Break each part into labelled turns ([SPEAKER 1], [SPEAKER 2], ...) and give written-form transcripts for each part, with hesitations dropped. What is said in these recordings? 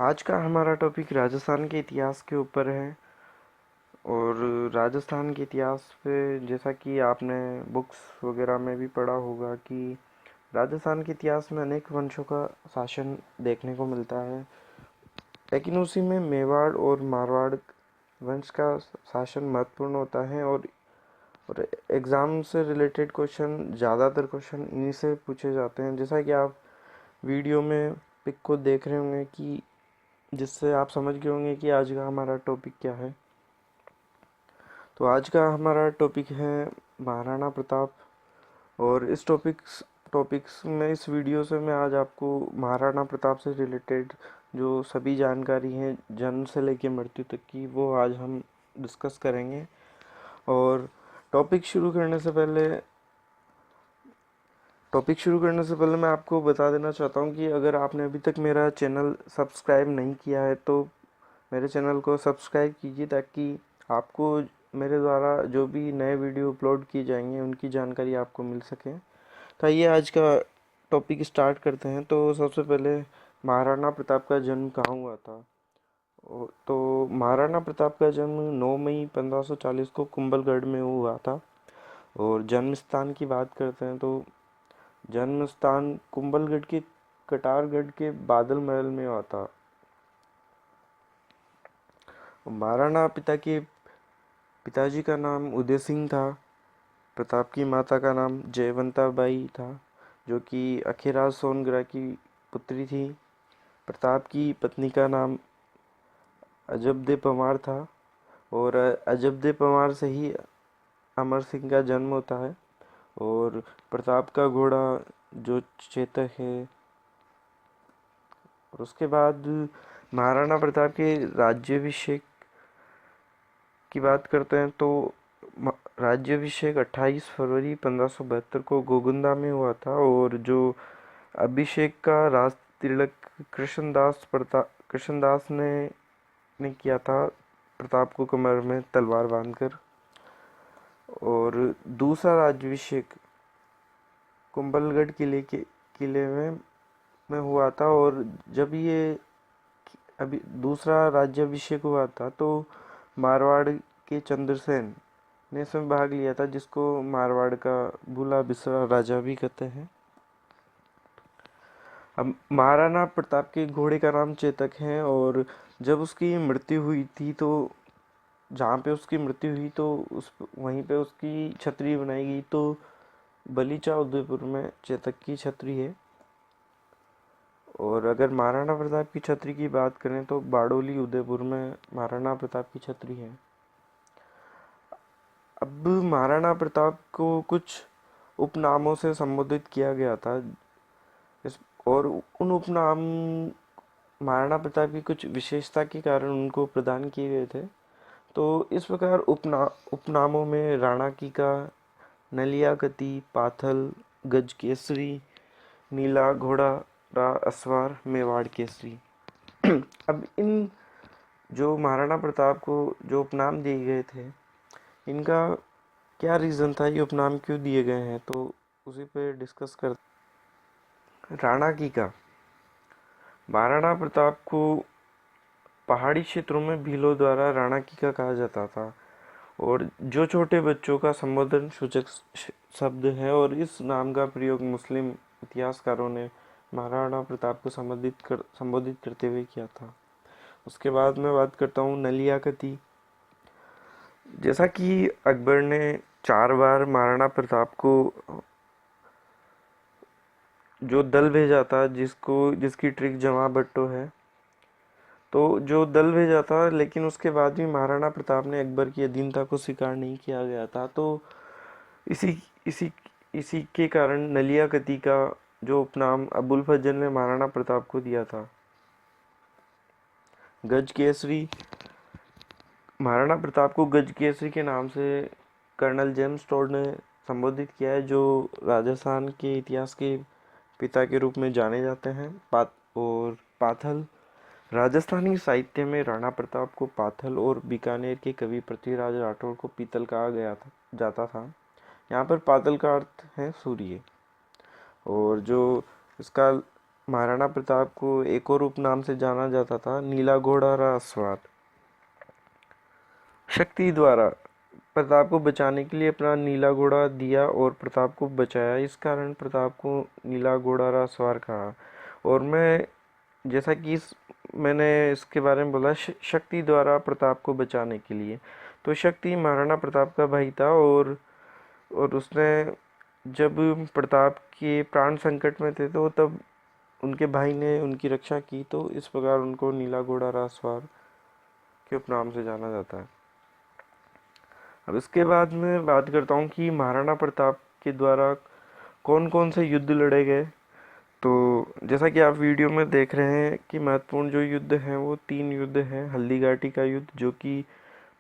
[SPEAKER 1] आज का हमारा टॉपिक राजस्थान के इतिहास के ऊपर है। और राजस्थान के इतिहास पे जैसा कि आपने बुक्स वगैरह में भी पढ़ा होगा कि राजस्थान के इतिहास में अनेक वंशों का शासन देखने को मिलता है। लेकिन उसी में मेवाड़ और मारवाड़ वंश का शासन महत्वपूर्ण होता है। और एग्ज़ाम से रिलेटेड क्वेश्चन, ज़्यादातर क्वेश्चन इन्हीं से पूछे जाते हैं, जैसा कि आप वीडियो में पिक को देख रहे होंगे, कि जिससे आप समझ गए होंगे कि आज का हमारा टॉपिक क्या है। तो आज का हमारा टॉपिक है महाराणा प्रताप। और इस टॉपिक्स में, इस वीडियो से मैं आज आपको महाराणा प्रताप से रिलेटेड जो सभी जानकारी है जन्म से लेकर मृत्यु तक की, वो आज हम डिस्कस करेंगे। और टॉपिक शुरू करने से पहले मैं आपको बता देना चाहता हूँ कि अगर आपने अभी तक मेरा चैनल सब्सक्राइब नहीं किया है तो मेरे चैनल को सब्सक्राइब कीजिए, ताकि आपको मेरे द्वारा जो भी नए वीडियो अपलोड किए जाएंगे उनकी जानकारी आपको मिल सके। तो आइए आज का टॉपिक स्टार्ट करते हैं। तो सबसे पहले महाराणा प्रताप का जन्म कहाँ हुआ था। तो महाराणा प्रताप का जन्म 9 मई 1540 को कुंभलगढ़ में हुआ था। और जन्म स्थान की बात करते हैं तो जन्म स्थान कुंभलगढ़ के कटारगढ़ के बादल महल में हुआ था। महाराणा पिताजी का नाम उदय सिंह था। प्रताप की माता का नाम जयवंता बाई था, जो कि अखीराज सोनग्रा की पुत्री थी। प्रताप की पत्नी का नाम अजबदे पंवार था। और अजबदे पंवार से ही अमर सिंह का जन्म होता है। और प्रताप का घोड़ा जो चेतक है। और उसके बाद महाराणा प्रताप के राज्याभिषेक की बात करते हैं तो राज्याभिषेक 28 फरवरी 1572 को गोगुंदा में हुआ था। और जो अभिषेक का राज तिलक कृष्णदास ने किया था, प्रताप को कमर में तलवार बांधकर। और दूसरा राज्याभिषेक कुंभलगढ़ किले में हुआ था। और जब ये अभी दूसरा राज्याभिषेक हुआ था तो मारवाड़ के चंद्रसेन ने इसमें भाग लिया था, जिसको मारवाड़ का भूला बिसरा राजा भी कहते हैं। अब महाराणा प्रताप के घोड़े का नाम चेतक है। और जब उसकी मृत्यु हुई थी तो जहाँ पे उसकी मृत्यु हुई तो उस वहीं पे उसकी छतरी बनाई गई। तो बलीचा उदयपुर में चेतक की छतरी है। और अगर महाराणा प्रताप की छतरी की बात करें तो बारडोली उदयपुर में महाराणा प्रताप की छतरी है। अब महाराणा प्रताप को कुछ उपनामों से संबोधित किया गया था। इस और उन उपनाम महाराणा प्रताप की कुछ विशेषता के कारण उनको प्रदान किए गए थे। तो इस प्रकार उपनामों में राणा की का, नलियागति, पाथल, गज केसरी, नीला घोड़ा, असवार, मेवाड़ केसरी। अब इन जो महाराणा प्रताप को जो उपनाम दिए गए थे, इनका क्या रीज़न था, ये उपनाम क्यों दिए गए हैं, तो उसी पे डिस्कस कर। राणा की का महाराणा प्रताप को पहाड़ी क्षेत्रों में भीलों द्वारा राणा की का कहा जाता था। और जो छोटे बच्चों का संबोधन सूचक शब्द है। और इस नाम का प्रयोग मुस्लिम इतिहासकारों ने महाराणा प्रताप को संबोधित करते हुए किया था। उसके बाद मैं बात करता हूँ नलियाकती। जैसा कि अकबर ने 4 बार महाराणा प्रताप को जो दल भेजा था, जिसकी ट्रिक जमा भट्टो है, तो जो दल भेजा था, लेकिन उसके बाद भी महाराणा प्रताप ने अकबर की अधीनता को स्वीकार नहीं किया गया था। तो इसी इसी इसी के कारण नलियाकती का जो उपनाम अबुल फजल ने महाराणा प्रताप को दिया था। गज केसरी, महाराणा प्रताप को गज केसरी के नाम से कर्नल जेम्स टोड ने संबोधित किया है, जो राजस्थान के इतिहास के पिता के रूप में जाने जाते हैं। और पाथल, राजस्थानी साहित्य में राणा प्रताप को पाथल और बीकानेर के कवि पृथ्वीराज राठौर को पीतल कहा जाता था। यहाँ पर पातल का अर्थ है सूर्य। और जो इसका महाराणा प्रताप को एक और उपनाम से जाना जाता था, नीला घोड़ा राजसवार। शक्ति द्वारा प्रताप को बचाने के लिए अपना नीला घोड़ा दिया और प्रताप को बचाया, इस कारण प्रताप को नीला घोड़ा राजसवार कहा। और मैं जैसा कि मैंने इसके बारे में बोला, शक्ति द्वारा प्रताप को बचाने के लिए, तो शक्ति महाराणा प्रताप का भाई था, और उसने जब प्रताप के प्राण संकट में थे तो तब उनके भाई ने उनकी रक्षा की, तो इस प्रकार उनको नीला घोड़ा राजसवार के उपनाम से जाना जाता है। अब इसके बाद मैं बात करता हूँ कि महाराणा प्रताप के द्वारा कौन कौन से युद्ध लड़े गए। तो जैसा कि आप वीडियो में देख रहे हैं कि महत्वपूर्ण जो युद्ध हैं वो 3 युद्ध हैं। हल्दी घाटी का युद्ध जो कि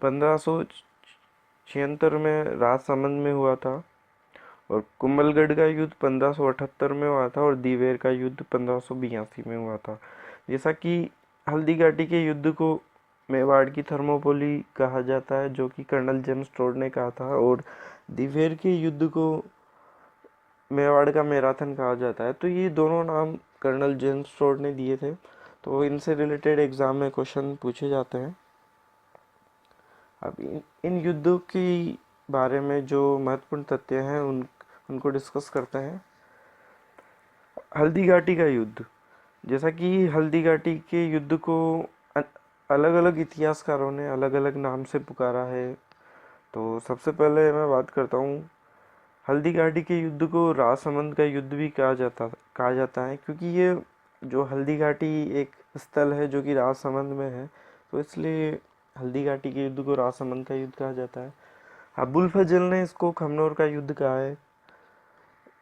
[SPEAKER 1] 1576 में राजसमंद में हुआ था, और कुंभलगढ़ का युद्ध 1578 में हुआ था, और दीवेर का युद्ध 1582 में हुआ था। जैसा कि हल्दी घाटी के युद्ध को मेवाड़ की थर्मोपोली कहा जाता है, जो कि कर्नल जेम्स टोड ने कहा था, और दीवेर के युद्ध को मेवाड़ का मैराथन कहा जाता है। तो ये दोनों नाम कर्नल जेम्स टोड ने दिए थे, तो इनसे रिलेटेड एग्जाम में क्वेश्चन पूछे जाते हैं। अब इन युद्धों के बारे में जो महत्वपूर्ण तथ्य हैं उनको डिस्कस करते हैं। हल्दी घाटी का युद्ध, जैसा कि हल्दी घाटी के युद्ध को अलग अलग इतिहासकारों ने अलग अलग नाम से पुकारा है। तो सबसे पहले मैं बात करता हूँ, हल्दी घाटी के युद्ध को राजसमंद का युद्ध भी कहा जाता है, क्योंकि ये जो हल्दी घाटी एक स्थल है जो कि राजसमंद में है, तो इसलिए हल्दी घाटी के युद्ध को राजसमंद का युद्ध कहा जाता है। अबुल फजल ने इसको खमनोर का युद्ध कहा है,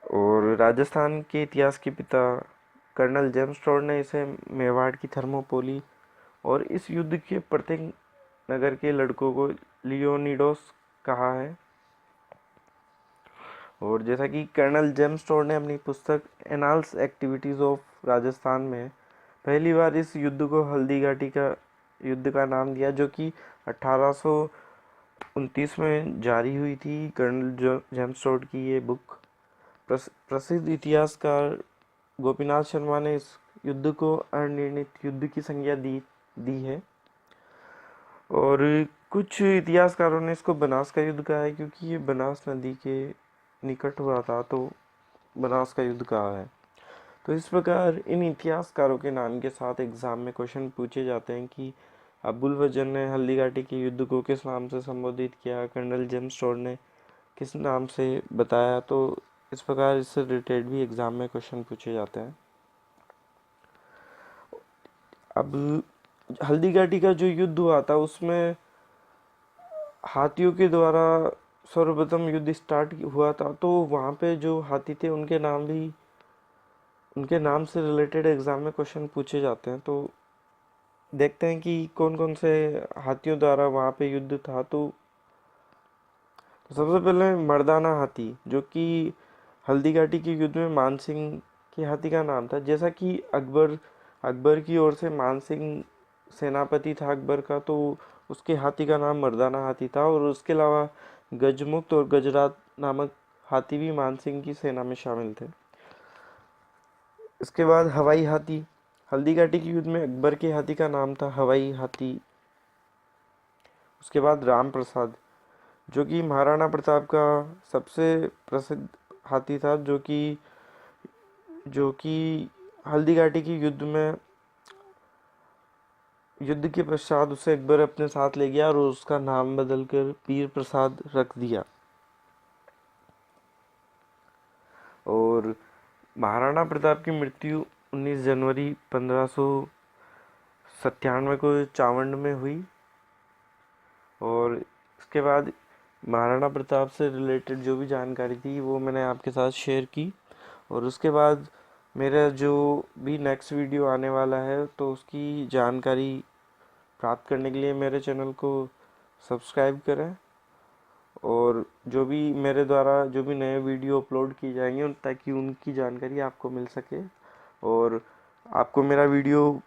[SPEAKER 1] और राजस्थान के इतिहास के पिता कर्नल जेम्स टोड ने इसे मेवाड़ की थर्मोपोली और इस युद्ध के प्रत्येक नगर के लड़कों को लियोनिडोस कहा है। और जैसा कि कर्नल जेम्स टोड ने अपनी पुस्तक एनाल्स एक्टिविटीज़ ऑफ राजस्थान में पहली बार इस युद्ध को हल्दी घाटी का युद्ध का नाम दिया, जो कि 1829 में जारी हुई थी। कर्नल जेम्स टोड की ये बुक प्रसिद्ध इतिहासकार गोपीनाथ शर्मा ने इस युद्ध को अनिर्णित युद्ध की संज्ञा दी है, और कुछ इतिहासकारों ने इसको बनास का युद्ध कहा है, क्योंकि ये बनास नदी के निकट हुआ था, तो बनास का युद्ध कहा है। तो इस प्रकार इन इतिहासकारों के नाम के साथ एग्जाम में क्वेश्चन पूछे जाते हैं कि अबुल फजल ने हल्दी घाटी के युद्ध को किस नाम से संबोधित किया, कर्नल जेम्स टोड ने किस नाम से बताया। तो इस प्रकार इससे रिलेटेड भी एग्जाम में क्वेश्चन पूछे जाते हैं। अब हल्दी घाटी का जो युद्ध हुआ था उसमें हाथियों के द्वारा सर्वप्रथम युद्ध स्टार्ट हुआ था, तो वहाँ पे जो हाथी थे उनके नाम से रिलेटेड एग्जाम में क्वेश्चन पूछे जाते हैं। तो देखते हैं कि कौन कौन से हाथियों द्वारा वहाँ पे युद्ध था। तो सबसे पहले मर्दाना हाथी, जो कि हल्दी घाटी के युद्ध में मानसिंह के हाथी का नाम था। जैसा कि अकबर की ओर से मानसिंह सेनापति था अकबर का, तो उसके हाथी का नाम मर्दाना हाथी था, और उसके अलावा गजमुक्त और गजरात नामक हाथी भी मानसिंह की सेना में शामिल थे। इसके बाद हवाई हाथी, हल्दी घाटी के युद्ध में अकबर के हाथी का नाम था हवाई हाथी। उसके बाद राम प्रसाद, जो कि महाराणा प्रताप का सबसे प्रसिद्ध हाथी था, जो कि हल्दी घाटी के युद्ध के पश्चात उसे अकबर अपने साथ ले गया और उसका नाम बदलकर वीर प्रसाद रख दिया। और महाराणा प्रताप की मृत्यु 19 जनवरी 1597 को चावंड में हुई। और इसके बाद महाराणा प्रताप से रिलेटेड जो भी जानकारी थी वो मैंने आपके साथ शेयर की। और उसके बाद मेरा जो भी नेक्स्ट वीडियो आने वाला है, तो उसकी जानकारी प्राप्त करने के लिए मेरे चैनल को सब्सक्राइब करें, और जो भी मेरे द्वारा जो भी नए वीडियो अपलोड किए जाएंगे ताकि उनकी जानकारी आपको मिल सके। और आपको मेरा वीडियो